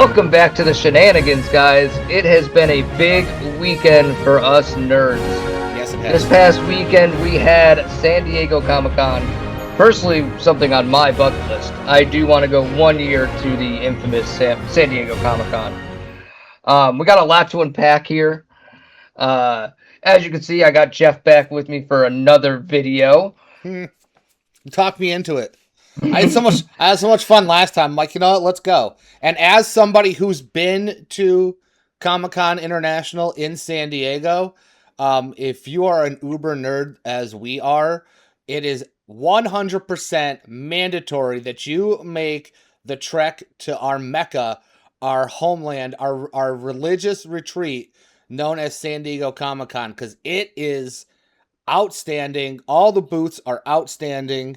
Welcome back to the Shenanigans, guys. It has been a big weekend for us nerds. Yes, it has. This past weekend, we had San Diego Comic-Con. Personally, something on my bucket list. I do want to go 1 year to the infamous San Diego Comic-Con. We got a lot to unpack here. As you can see, I got Jeff back with me for another video. Talk me into it. I had so much fun last time. I'm like, you know what, let's go. And as somebody who's been to Comic-Con International in San Diego, if you are an uber nerd as we are, it is 100% mandatory that you make the trek to our Mecca, our homeland, our religious retreat known as San Diego Comic-Con, because it is outstanding. All the booths are outstanding.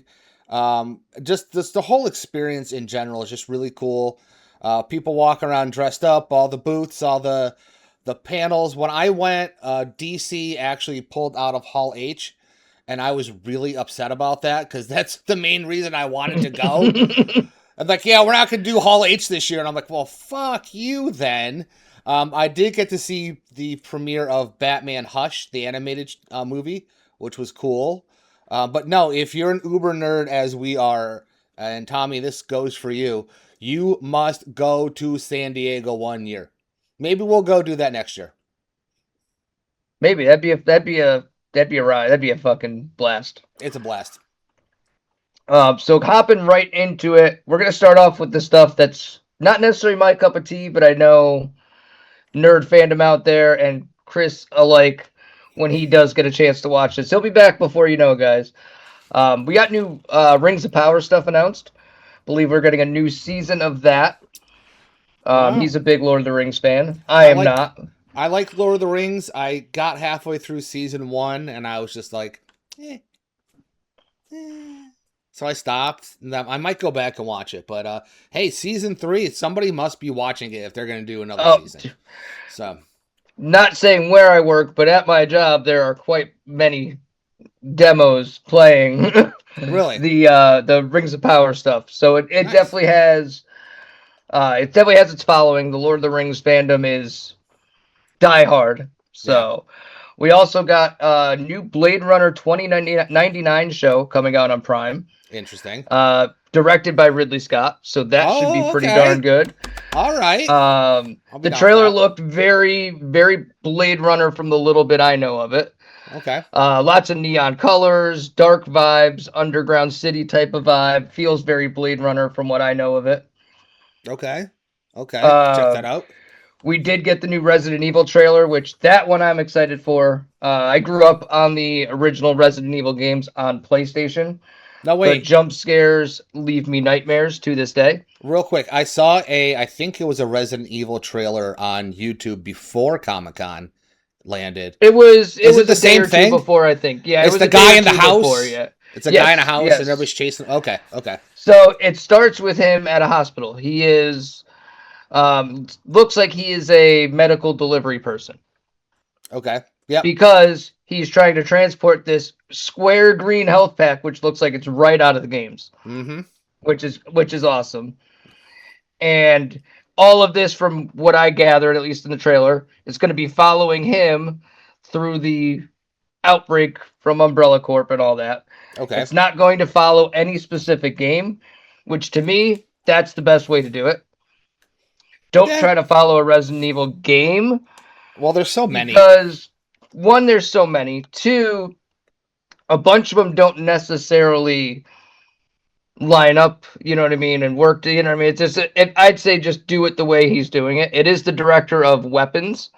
Just the whole experience in general is just really cool. People walking around dressed up, all the booths, all the panels. When I went, DC actually pulled out of Hall H, and I was really upset about that because that's the main reason I wanted to go. I'm like, yeah, we're not going to do Hall H this year. And I'm like, well, fuck you then. I did get to see the premiere of Batman Hush, the animated movie, which was cool. But no, if you're an uber nerd as we are, and Tommy, this goes for you, you must go to San Diego 1 year. Maybe we'll go do that next year. Maybe that'd be a ride. That'd be a fucking blast. It's a blast. So hopping right into it, we're gonna start off with the stuff that's not necessarily my cup of tea, but I know nerd fandom out there and Chris alike, when he does get a chance to watch this, he'll be back before you know, guys. We got new Rings of Power stuff announced. Believe we're getting a new season of that. He's a big Lord of the Rings fan. I am not. I like Lord of the Rings. I got halfway through season 1 and I was just like, So I stopped. I might go back and watch it. But hey, season 3, somebody must be watching it if they're going to do another season. So, not saying where I work, but at my job there are quite many demos playing really the Rings of Power stuff. So it nice. definitely has its following. The Lord of the Rings fandom is diehard. So we also got a new Blade Runner 2099 show coming out on Prime. Interesting. Directed by Ridley Scott, so that should be pretty darn good. All right. The trailer looked very, very Blade Runner from the little bit I know of it. Okay. Lots of neon colors, dark vibes, underground city type of vibe. Feels very Blade Runner from what I know of it. Okay. Check that out. We did get the new Resident Evil trailer, which that one I'm excited for. I grew up on the original Resident Evil games on PlayStation. No, wait. The jump scares leave me nightmares to this day. Real quick, I saw I think it was a Resident Evil trailer on YouTube before Comic-Con landed. It was the same thing before, I think. Yeah, it's it was the guy in the house. Before, yeah. It's a guy in a house and everybody's chasing. Okay. So it starts with him at a hospital. He is looks like he is a medical delivery person. Okay. Yeah. Because he's trying to transport this square green health pack, which looks like it's right out of the games. Mm-hmm. Which is awesome. And all of this, from what I gathered, at least in the trailer, is going to be following him through the outbreak from Umbrella Corp and all that. Okay. It's not going to follow any specific game, which to me, that's the best way to do it. Don't try to follow a Resident Evil game. Well, there's so many. Because, one, there's so many. Two, a bunch of them don't necessarily line up, you know what I mean, and work, you know what I mean? It's just, I'd say just do it the way he's doing it. It is the director of Weapons,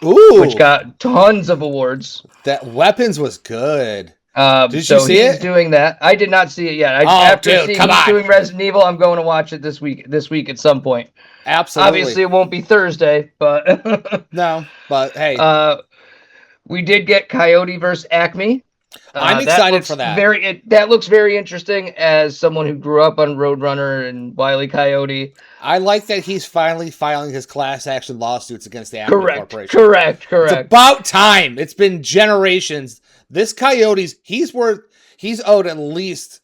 which got tons of awards. That Weapons was good. Did you see it? He's doing that. I did not see it yet. After seeing he's doing Resident Evil, I'm going to watch it this week at some point. Absolutely. Obviously, it won't be Thursday, but no. But hey, we did get Coyote versus Acme. I'm excited for that. That looks very interesting as someone who grew up on Roadrunner and Wile E. Coyote. I like that he's finally filing his class action lawsuits against the Acme Corporation. Correct. It's about time. It's been generations. This Coyote's he's owed at least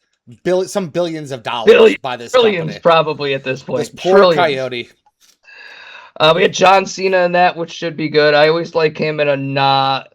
some billions of dollars by this billions company. Probably at this point. This poor Coyote. We had John Cena in that, which should be good. I always like him in a not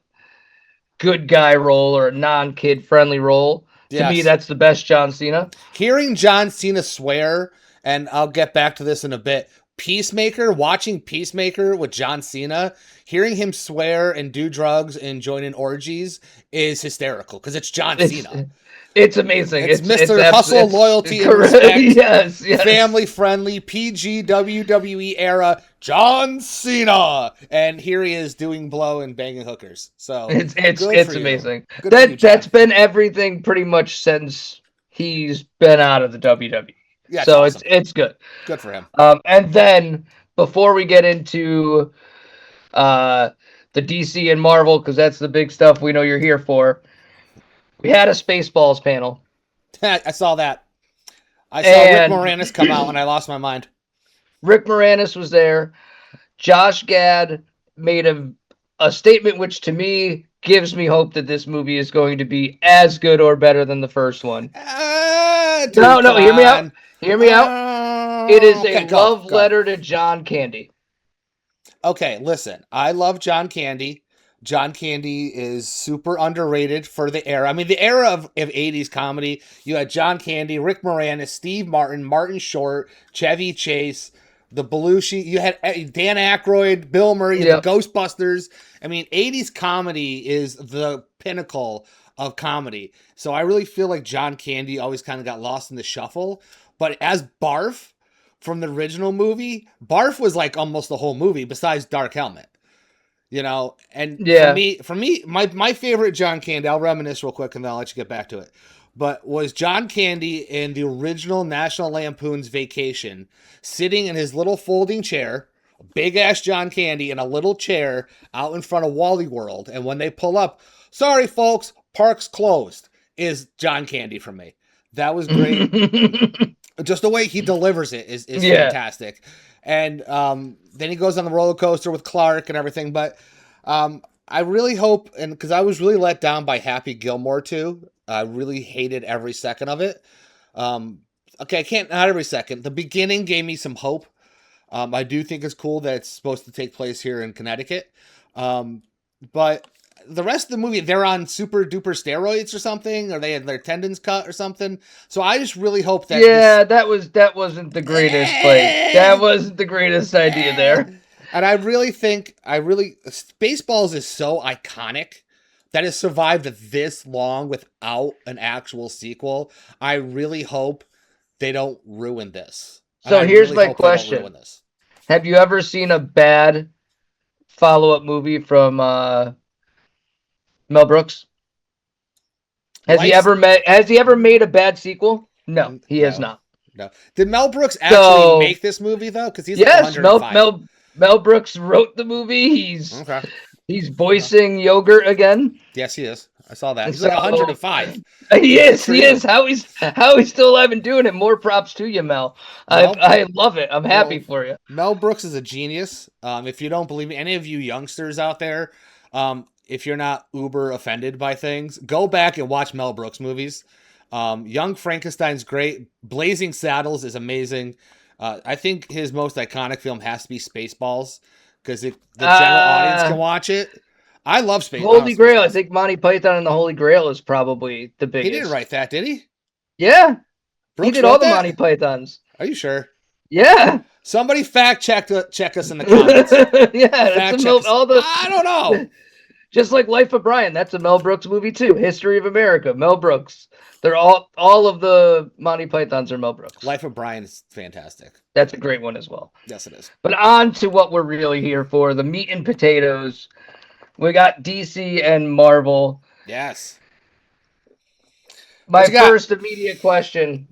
good guy role or a non-kid friendly role. To me, Yes. that's the best John Cena. Hearing John Cena swear, and I'll get back to this in a bit. Watching Peacemaker with John Cena, hearing him swear and do drugs and join in orgies is hysterical because it's John Cena. It's amazing. It's It's Mr. Hustle, Loyalty, and correct. Respect. Yes. Family friendly, PG WWE era John Cena. And here he is doing blow and banging hookers. So it's amazing. Good for you, That's Jeff. been everything pretty much since he's been out of the WWE. Yeah, So awesome. it's good. Good for him. And then before we get into the DC and Marvel, because that's the big stuff we know you're here for, we had a Spaceballs panel. I saw that. I saw Rick Moranis come out and I lost my mind. Rick Moranis was there. Josh Gad made a statement which to me gives me hope that this movie is going to be as good or better than the first one. No, hear me out. Hear me out. It is a love letter to John Candy. Okay, listen. I love John Candy. John Candy is super underrated for the era. I mean, the era of 80s comedy, you had John Candy, Rick Moranis, Steve Martin, Martin Short, Chevy Chase, the Belushi. You had Dan Aykroyd, Bill Murray, the Ghostbusters. I mean, 80s comedy is the pinnacle of comedy. So I really feel like John Candy always kind of got lost in the shuffle. But as Barf from the original movie, Barf was like almost the whole movie besides Dark Helmet. You know, and for me, my favorite John Candy, I'll reminisce real quick and then I'll let you get back to it, but was John Candy in the original National Lampoon's Vacation, sitting in his little folding chair, big ass John Candy in a little chair out in front of Wally World. And when they pull up, sorry folks, park's closed, is John Candy for me. That was great. Just the way he delivers it is fantastic. And then he goes on the roller coaster with Clark and everything. But I really hope, and because I was really let down by Happy Gilmore too. I really hated every second of it. Not every second. The beginning gave me some hope. I do think it's cool that it's supposed to take place here in Connecticut. But the rest of the movie, they're on super duper steroids or something, or they had their tendons cut or something. So I just really hope that that wasn't the greatest that wasn't the greatest idea there. And I really think Spaceballs is so iconic that has survived this long without an actual sequel. I really hope they don't ruin this. So here's my question: have you ever seen a bad follow-up movie from Mel Brooks? Has he ever made a bad sequel? No, he has not. No. Did Mel Brooks actually make this movie though? Because he's like 105. Mel Brooks wrote the movie. He's voicing Yogurt again. Yes, he is. I saw that. He's like 105. He is. How he's still alive and doing it. More props to you, Mel. I love it. I'm happy for you. Mel Brooks is a genius. If you don't believe me, any of you youngsters out there, if you're not uber offended by things, go back and watch Mel Brooks movies. Young Frankenstein's great. Blazing Saddles is amazing. I think his most iconic film has to be Spaceballs because the general audience can watch it. I love Spaceballs. Holy Grail. I think Monty Python and the Holy Grail is probably the biggest. He didn't write that, did he? Yeah. Brooks he did all the Monty Pythons. Are you sure? Yeah. Somebody check us in the comments. I don't know. Just like Life of Brian, that's a Mel Brooks movie too. History of America, Mel Brooks. They're all of the Monty Pythons are Mel Brooks. Life of Brian is fantastic. That's a great one as well. Yes, it is. But on to what we're really here for, the meat and potatoes. We got DC and Marvel. Yes. My first immediate question,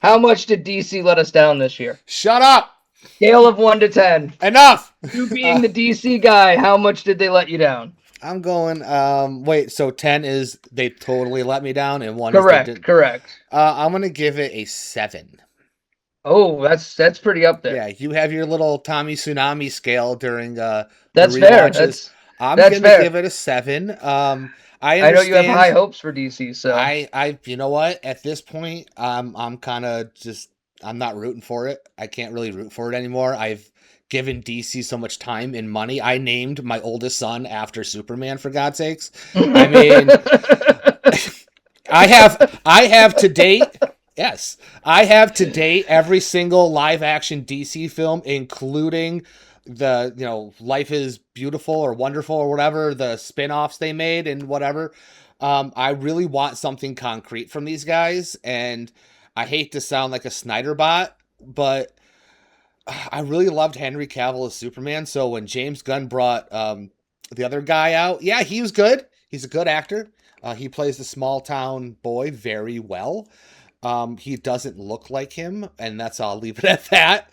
how much did DC let us down this year? Shut up! Scale of 1 to 10. Enough! You being the DC guy, how much did they let you down? I'm going, so 10 is they totally let me down, and 1 correct, is correct. I'm going to give it a 7. Oh, that's pretty up there. Yeah, you have your little Tommy Tsunami scale during that's fair. I'm going to give it a 7. I know you have high hopes for DC, so I you know what? At this point, I'm kind of just I'm not rooting for it. I can't really root for it anymore. I've given DC so much time and money. I named my oldest son after Superman, for God's sakes. I mean, I have to date. Yes, I have to date every single live action DC film, including the Life is Beautiful or Wonderful or whatever the spin-offs they made and whatever. I really want something concrete from these guys, and I hate to sound like a Snyder bot, but I really loved Henry Cavill as Superman. So when James Gunn brought the other guy out, yeah, he was good. He's a good actor. He plays the small town boy very well. He doesn't look like him, and I'll leave it at that.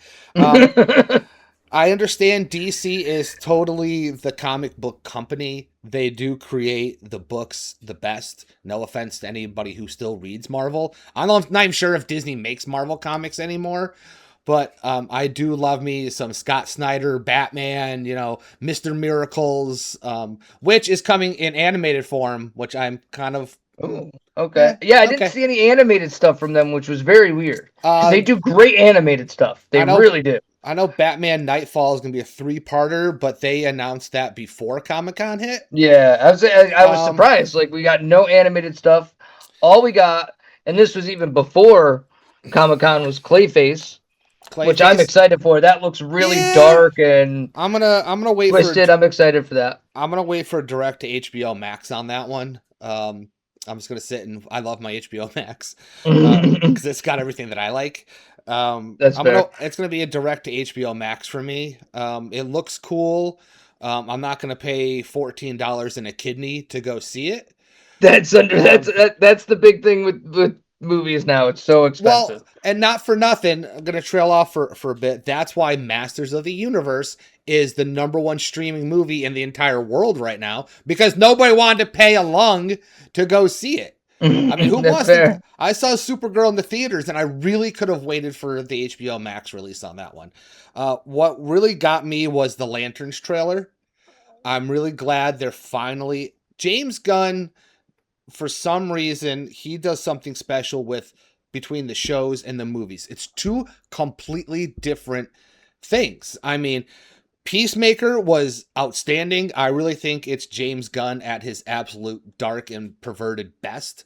I understand DC is totally the comic book company. They do create the books the best. No offense to anybody who still reads Marvel. I'm not even sure if Disney makes Marvel comics anymore. But I do love me some Scott Snyder, Batman, Mr. Miracles, which is coming in animated form, which I'm kind of... Ooh, okay. Yeah, I didn't see any animated stuff from them, which was very weird. They do great animated stuff. They really do. I know Batman Nightfall is going to be a 3-parter, but they announced that before Comic-Con hit. Yeah, I was surprised. Like, we got no animated stuff. All we got, and this was even before Comic-Con, was Clayface. Which I'm excited for. That looks really dark and I'm gonna wait twisted. I'm excited for that. I'm gonna wait for direct to HBO Max on that one. I'm just gonna sit and I love my HBO Max because it's got everything that I like. That's fair. It's gonna be a direct to HBO Max for me. It looks cool. I'm not gonna pay $14 in a kidney to go see it. That's the big thing with movies now. It's so expensive. Well, and not for nothing, I'm going to trail off for a bit. That's why Masters of the Universe is the #1 streaming movie in the entire world right now, because nobody wanted to pay a lung to go see it. I mean, who wants to? I saw Supergirl in the theaters, and I really could have waited for the HBO Max release on that one. What really got me was the Lanterns trailer. I'm really glad they're finally... James Gunn, for some reason, he does something special with between the shows and the movies. It's two completely different things. I mean, Peacemaker was outstanding. I really think it's James Gunn at his absolute dark and perverted best.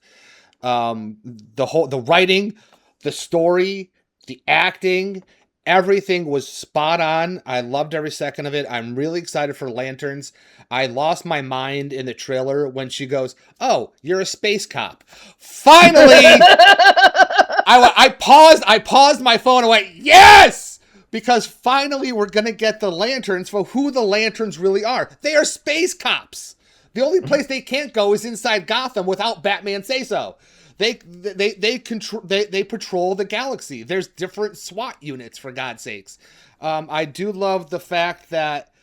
The writing, the story, the acting, everything was spot on. I loved every second of it. I'm really excited for Lanterns. I lost my mind in the trailer when she goes, "Oh, you're a space cop." Finally, I paused my phone and went, "Yes!" Because finally we're going to get the Lanterns for who the Lanterns really are. They are space cops. The only place they can't go is inside Gotham without Batman say so. They patrol the galaxy. There's different SWAT units, for God's sakes. I do love the fact that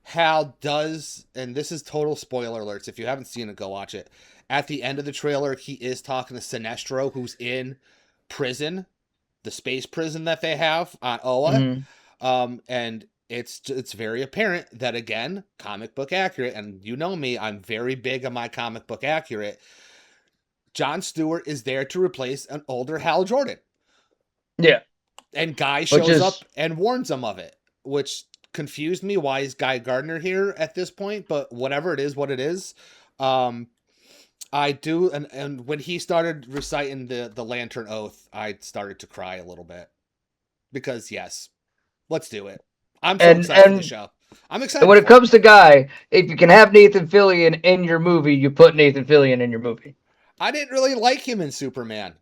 Hal does, and this is total spoiler alerts. If you haven't seen it, go watch it. At the end of the trailer, he is talking to Sinestro, who's in prison, the space prison that they have on Oa. And it's very apparent that, again, comic book accurate, and you know me, I'm very big on my comic book accurate. Jon Stewart is there to replace an older Hal Jordan. Yeah. And Guy shows up and warns him of it, which confused me. Why is Guy Gardner here at this point? But whatever, it is what it is. I do, and when he started reciting the Lantern Oath, I started to cry a little bit. Because, yes, let's do it. I'm so excited for the show. I'm excited. And when it comes to Guy, if you can have Nathan Fillion in your movie, you put Nathan Fillion in your movie. I didn't really like him in Superman.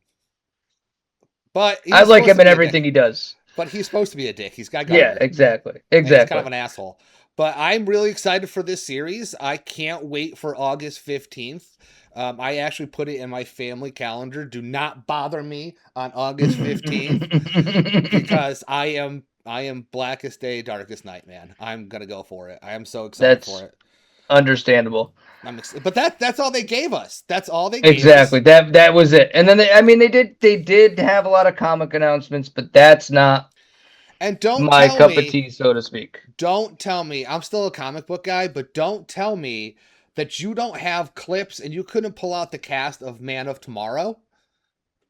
But I like him in everything he does. But he's supposed to be a dick. He's got Gardner. Yeah, exactly. He's kind of an asshole. But I'm really excited for this series. I can't wait for August 15th. I actually put it in my family calendar. Do not bother me on August 15th because I am blackest day, darkest night, man. I'm gonna go for it. I am so excited for it. Understandable. But that's all they gave us. That's all they gave us. Exactly. That was it. And then they did have a lot of comic announcements, but that's not my cup of tea, so to speak. Don't tell me, I'm still a comic book guy, but don't tell me that you don't have clips and you couldn't pull out the cast of Man of Tomorrow.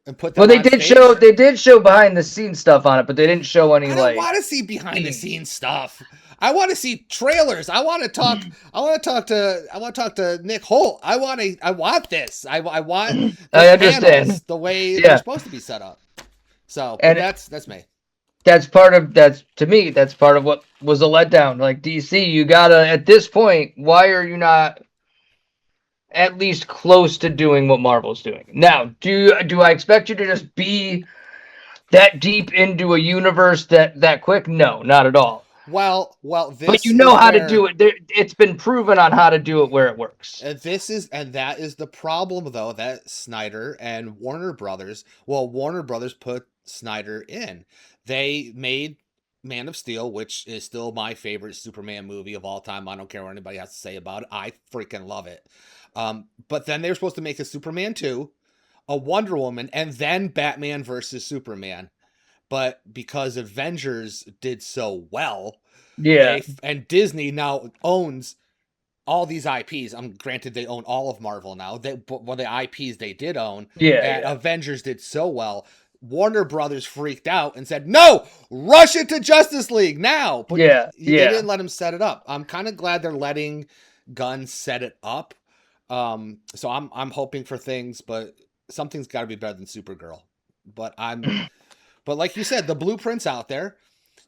and put Well, them on stage. they did show behind the scenes stuff on it, but they didn't show any I don't like want to see behind the scenes stuff. I want to see trailers. I want to talk. I want to talk to Nick Holt. I want this. I want the I panels understand. the way they're Yeah. supposed to be set up. So, but And that's me. that's to me, that's part of what was a letdown. Like DC, you gotta at this point, why are you not at least close to doing what Marvel's doing? Now, do I expect you to just be that deep into a universe that quick? No, not at all. Well, But this you know is how to do where it. It's been proven on how to do it where it works. and that is the problem though that Snyder and Warner Brothers. Well, Warner Brothers put Snyder in. They made Man of Steel, which is still my favorite Superman movie of all time. I don't care what anybody has to say about it. I freaking love it. But then they were supposed to make a Superman 2, a Wonder Woman, and then Batman versus Superman. But because Avengers did so well, Yeah, and Disney now owns all these IPs. I'm granted they own all of Marvel now. But the IPs they did own, yeah, and yeah, Avengers did so well. Warner Brothers freaked out and said, "No, rush it to Justice League now." But yeah, they yeah. didn't let him set it up. I'm kind of glad they're letting Gunn set it up. So I'm hoping for things, but something's got to be better than Supergirl. But but like you said, the blueprint's out there.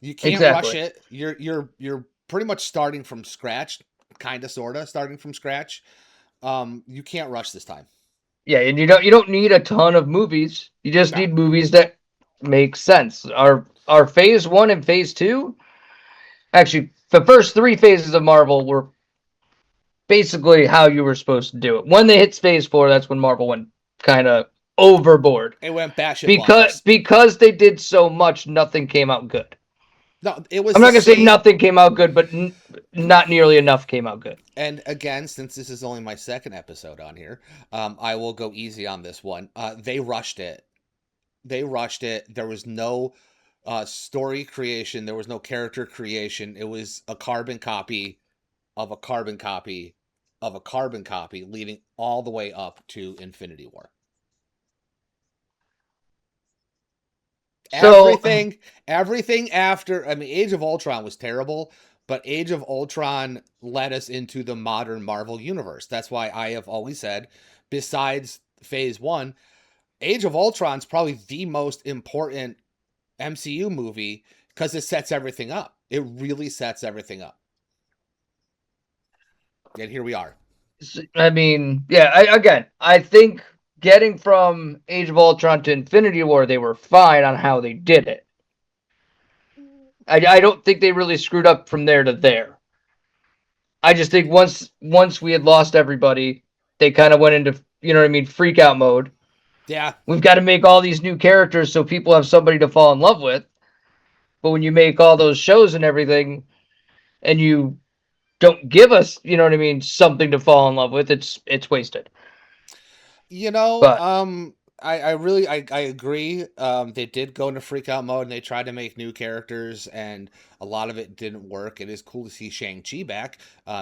You can't rush Exactly. it. You're pretty much starting from scratch, kind of sorta starting from scratch. You can't rush this time. Yeah, and you don't need a ton of movies. You just No. need movies that make sense. Our phase one and phase two, actually, the first three phases of Marvel were basically how you were supposed to do it. When they hit phase four, that's when Marvel went kind of overboard It went batshit because bonkers. because they did so much, nothing came out good. No, it was I'm the not gonna say same. nothing came out good, but not nearly enough came out good. And again, since this is only my second episode on here, I will go easy on this one. They rushed it. They rushed it. There was no story creation. There was no character creation. It was a carbon copy of a carbon copy of a carbon copy, leading all the way up to Infinity War. So Everything after, I mean, Age of Ultron was terrible, but Age of Ultron led us into the modern Marvel universe. That's why I have always said, besides phase one, Age of Ultron's probably the most important MCU movie because it sets everything up. It really sets everything up. And here we are. I mean, yeah. Again, I think getting from Age of Ultron to Infinity War, they were fine on how they did it. I don't think they really screwed up from there to there. I just think once we had lost everybody, they kind of went into what I mean, freak out mode. Yeah. We've got to make all these new characters so people have somebody to fall in love with. But when you make all those shows and everything, and you don't give us, what I mean, something to fall in love with, it's wasted. You know, But I really I agree. They did go into freak out mode and they tried to make new characters and a lot of it didn't work. It is cool to see Shang-Chi back,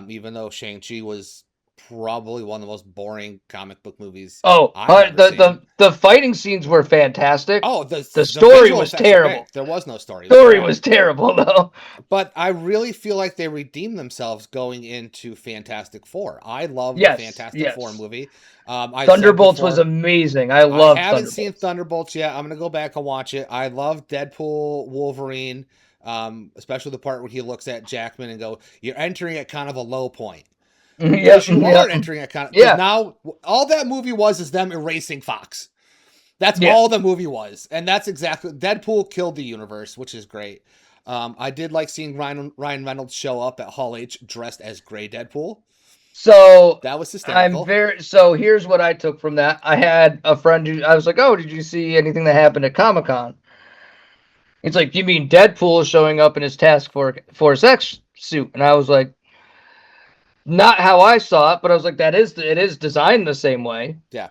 even though Shang-Chi was probably one of the most boring comic book movies I've ever the seen. the fighting scenes were fantastic. Oh, The the story visual was effects are great. terrible. There was no story. It was Story bad. was terrible though. But I really feel like they redeemed themselves going into Fantastic Four. I love the Yes, Fantastic Four yes. movie. I've said Thunderbolts was before, amazing. I I loved haven't seen Thunderbolts. Thunderbolts yet. I'm gonna go back and watch it. I love Deadpool, Wolverine, especially the part where he looks at Jackman and go, "You're entering at kind of a low point." Yep, Because you are yep. entering at kind of because Yeah. now all that movie was is them erasing Fox. That's Yeah. all the movie was, and that's exactly Deadpool killed the universe, which is great. I did like seeing Ryan Reynolds show up at Hall H dressed as Gray Deadpool. So That was hysterical. here's what I took from that. I had a friend who I was like, "Oh, did you see anything that happened at Comic-Con?" He's like, "You mean Deadpool showing up in his Force X suit?" And I was like, "Not how I saw it, but I was like, it is designed the same way." Yeah.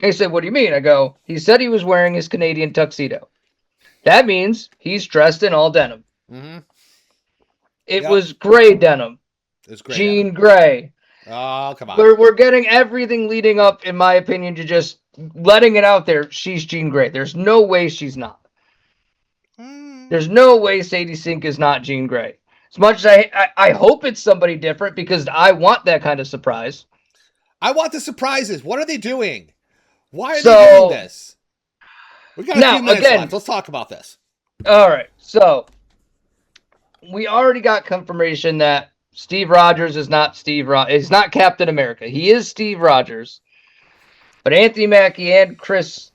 He said, "What do you mean?" I go, "He said he was wearing his Canadian tuxedo. That means he's dressed in all denim. Mm-hmm. It Yep. was gray denim, It was great, Adam. jean gray. Oh, come on. We're getting everything leading up, in my opinion, to just letting it out there. She's Jean Grey. There's no way she's not. There's no way Sadie Sink is not Jean Grey. As much as I hope it's somebody different because I want that kind of surprise. I want the surprises. What are they doing? Why are they doing So this? We got a now few minutes again, left. Let's talk about this. all right. So we already got confirmation that Steve Rogers is not is not Captain America. He is Steve Rogers, but Anthony Mackie and Chris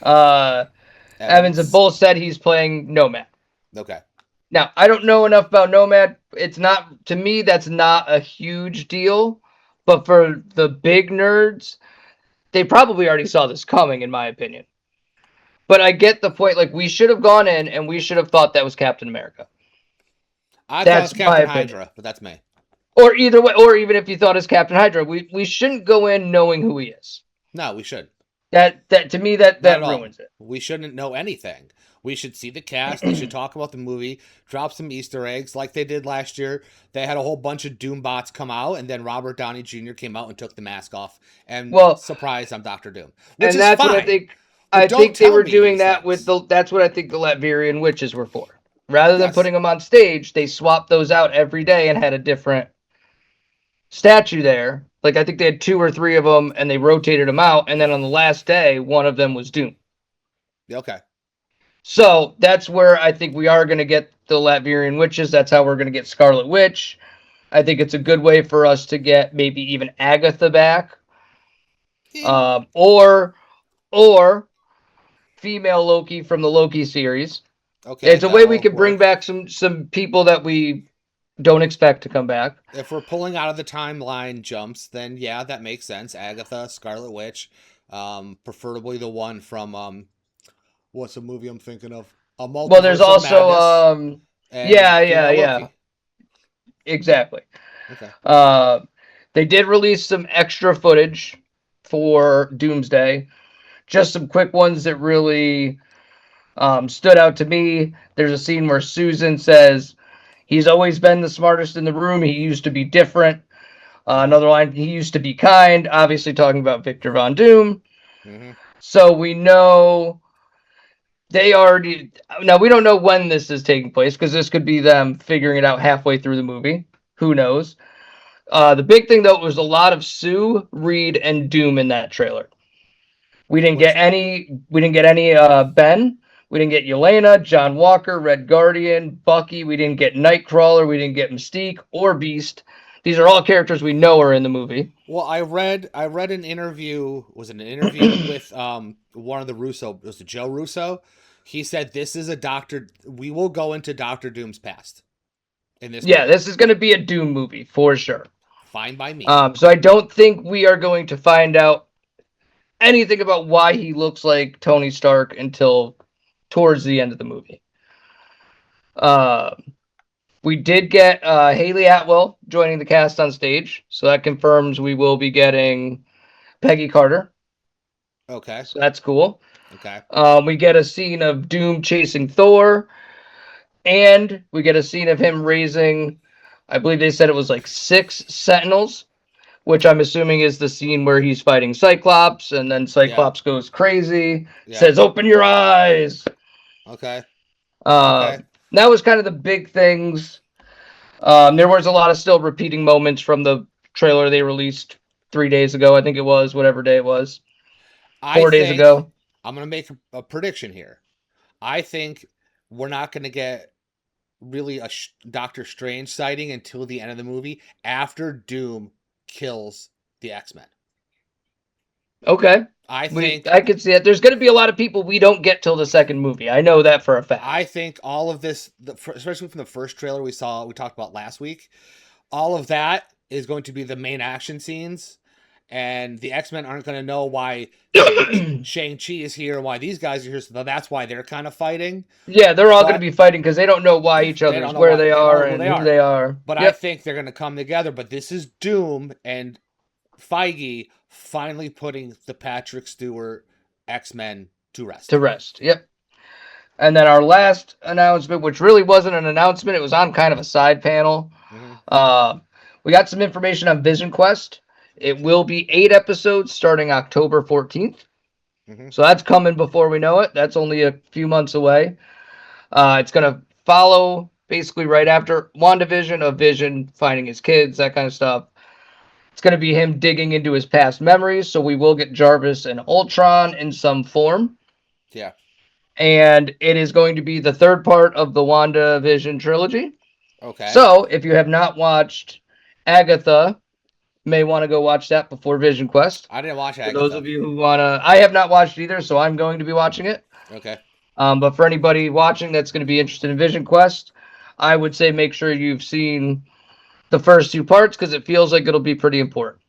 Evans have both said he's playing Nomad. Okay. Now, I don't know enough about Nomad. It's not, to me, that's not a huge deal. But for the big nerds, they probably already saw this coming, in my opinion. But I get the point. Like, we should have gone in and we should have thought that was Captain America. I thought it was That's my Captain opinion. Hydra, but that's me. Or either way, or even if you thought it's Captain Hydra, we shouldn't go in knowing who he is. No, we should. That to me that ruins it. We shouldn't know anything. We should see the cast. They should talk about the movie, drop some Easter eggs like they did last year. They had a whole bunch of Doom bots come out, and then Robert Downey Jr. came out and took the mask off. And surprise, I'm Doctor Doom. Which and is that's fine. what I think. But I don't think they tell were me doing these that things. that's what I think the Latverian witches were for. Rather than Yes. putting them on stage, they swapped those out every day and had a different statue there. Like I think they had 2 or 3 of them, and they rotated them out. And then on the last day, one of them was Doom. Okay. So that's where I think we are going to get the Latverian witches. That's how we're going to get Scarlet Witch. I think it's a good way for us to get maybe even Agatha back, or female Loki from the Loki series. Okay. It's a way we can bring back some people that we don't expect to come back. If we're pulling out of the timeline jumps, then yeah, that makes sense. Agatha, Scarlet Witch, preferably the one from what's the movie I'm thinking of? A Multiverse Well, there's of also Madness and yeah, female Loki. exactly. Okay. They did release some extra footage for Doomsday. Just some quick ones that really stood out to me. There's a scene where Susan says, "He's always been the smartest in the room. He used to be different." Another line, "He used to be kind." Obviously talking about Victor Von Doom. Mm-hmm. So we know they already... Now, we don't know when this is taking place because this could be them figuring it out halfway through the movie. Who knows? The big thing, though, was a lot of Sue, Reed, and Doom in that trailer. We didn't get any Ben. We didn't get Yelena, John Walker, Red Guardian, Bucky. We didn't get Nightcrawler. We didn't get Mystique or Beast. These are all characters we know are in the movie. Well, I read an interview. Was it an interview with one of the Russo? Was it Joe Russo? He said this is a Doctor. We will go into Doctor Doom's past in this. Yeah, movie. this is going to be a Doom movie for sure. Fine by me. So I don't think we are going to find out anything about why he looks like Tony Stark until towards the end of the movie. We did get Haley Atwell joining the cast on stage, so that confirms we will be getting Peggy Carter. Okay. So that's cool. Okay. We get a scene of Doom chasing Thor, and we get a scene of him raising, I believe they said it was like 6 Sentinels, which I'm assuming is the scene where he's fighting Cyclops, and then Cyclops goes crazy, says, "Open your eyes." Okay. That was kind of the big things. There was a lot of still repeating moments from the trailer they released 3 days ago. I think it was, whatever day it was. 4 days ago. I'm going to make a prediction here. I think we're not going to get really a Doctor Strange sighting until the end of the movie after Doom kills the X-Men. Okay. I could see it. There's going to be a lot of people we don't get till the second movie. I know that for a fact. I think all of this, especially from the first trailer we talked about last week, all of that is going to be the main action scenes, and the X-Men aren't going to know why Shang-Chi is here and why these guys are here, so that's why they're kind of fighting. Yeah, they're all going to be fighting because they don't know why each other is, where they are and who they are. But I think they're going to come together, but this is Doom and Feige finally putting the Patrick Stewart X-Men to rest. Yep. And then our last announcement, which really wasn't an announcement, it was on kind of a side panel. We got some information on Vision Quest. It will be 8 episodes starting October 14th. Mm-hmm. So that's coming before we know it. That's only a few months away. It's going to follow basically right after WandaVision of Vision finding his kids, that kind of stuff. It's going to be him digging into his past memories. So we will get Jarvis and Ultron in some form. Yeah. And it is going to be the third part of the WandaVision trilogy. Okay. So if you have not watched Agatha, may want to go watch that before Vision Quest. I didn't watch For Agatha. those of you who want to, I have not watched either, so I'm going to be watching it. Okay. But for anybody watching that's going to be interested in Vision Quest, I would say make sure you've seen the first 2 parts because it feels like it'll be pretty important.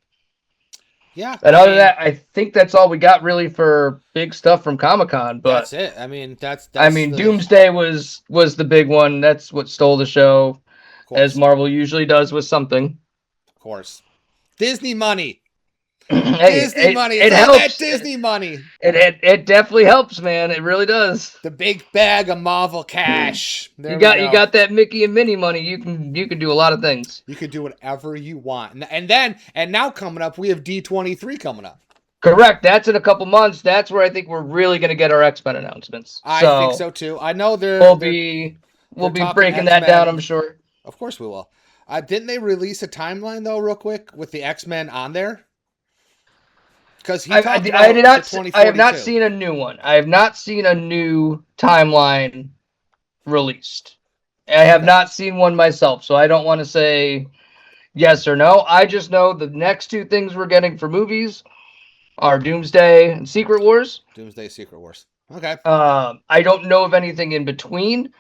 Yeah. And other than that, I think that's all we got really for big stuff from Comic-Con. But that's it. I mean, that's Doomsday was the big one. That's what stole the show, as Marvel usually does with something. Of course. Disney money. Hey, Disney money. It all helps. That Disney money. It definitely helps, man. It really does. The big bag of Marvel cash. You got that Mickey and Minnie money. You can do a lot of things. You can do whatever you want. And now coming up, we have D23 coming up. Correct. That's in a couple months. That's where I think we're really going to get our X-Men announcements. I think so too. I know we'll be breaking that down, I'm sure. Of course we will. Didn't they release a timeline though, real quick, with the X-Men on there? Because I have not seen a new one. I have not seen a new timeline released. I have not seen one myself, so I don't want to say yes or no. I just know the next 2 things we're getting for movies are Doomsday and Secret Wars. Doomsday, Secret Wars. Okay. I don't know of anything in between.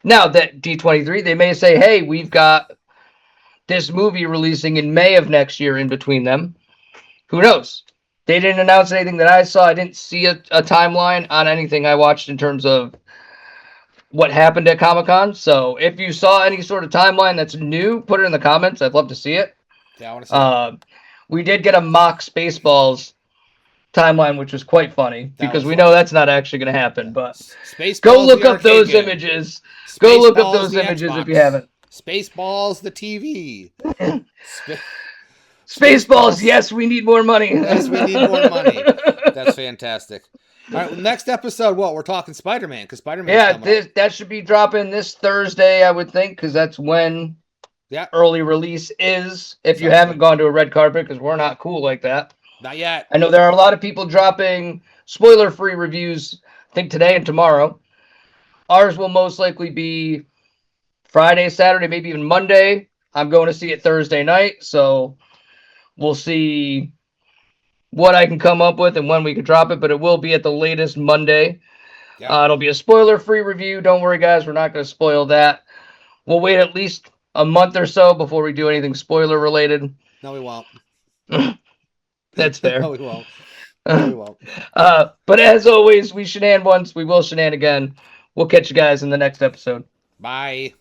Now that D23, they may say, hey, we've got this movie releasing in May of next year in between them. Who knows? They didn't announce anything that I saw. I didn't see a timeline on anything I watched in terms of what happened at Comic-Con. So if you saw any sort of timeline that's new, put it in the comments. I'd love to see it. Yeah, I want to see it. We did get a mock Spaceballs timeline, which was quite funny because we know that's not actually going to happen. But go look up those images. Go look up those images if you haven't. Spaceballs, the TV. Spaceballs, yes, we need more money. Yes, we need more money. That's fantastic. All right, well, next episode, we're talking Spider-Man, because Spider-Man's coming up. That should be dropping this Thursday, I would think, because that's when early release is, if you haven't gone to a red carpet, because we're not cool like that. Not yet. I know there are a lot of people dropping spoiler-free reviews, I think today and tomorrow. Ours will most likely be Friday, Saturday, maybe even Monday. I'm going to see it Thursday night, so we'll see what I can come up with and when we can drop it, but it will be at the latest Monday. Yeah. It'll be a spoiler-free review. Don't worry, guys. We're not going to spoil that. We'll wait at least a month or so before we do anything spoiler-related. No, we won't. That's fair. No, we won't. No, we won't. But as always, we shenan once, we will shenan again. We'll catch you guys in the next episode. Bye.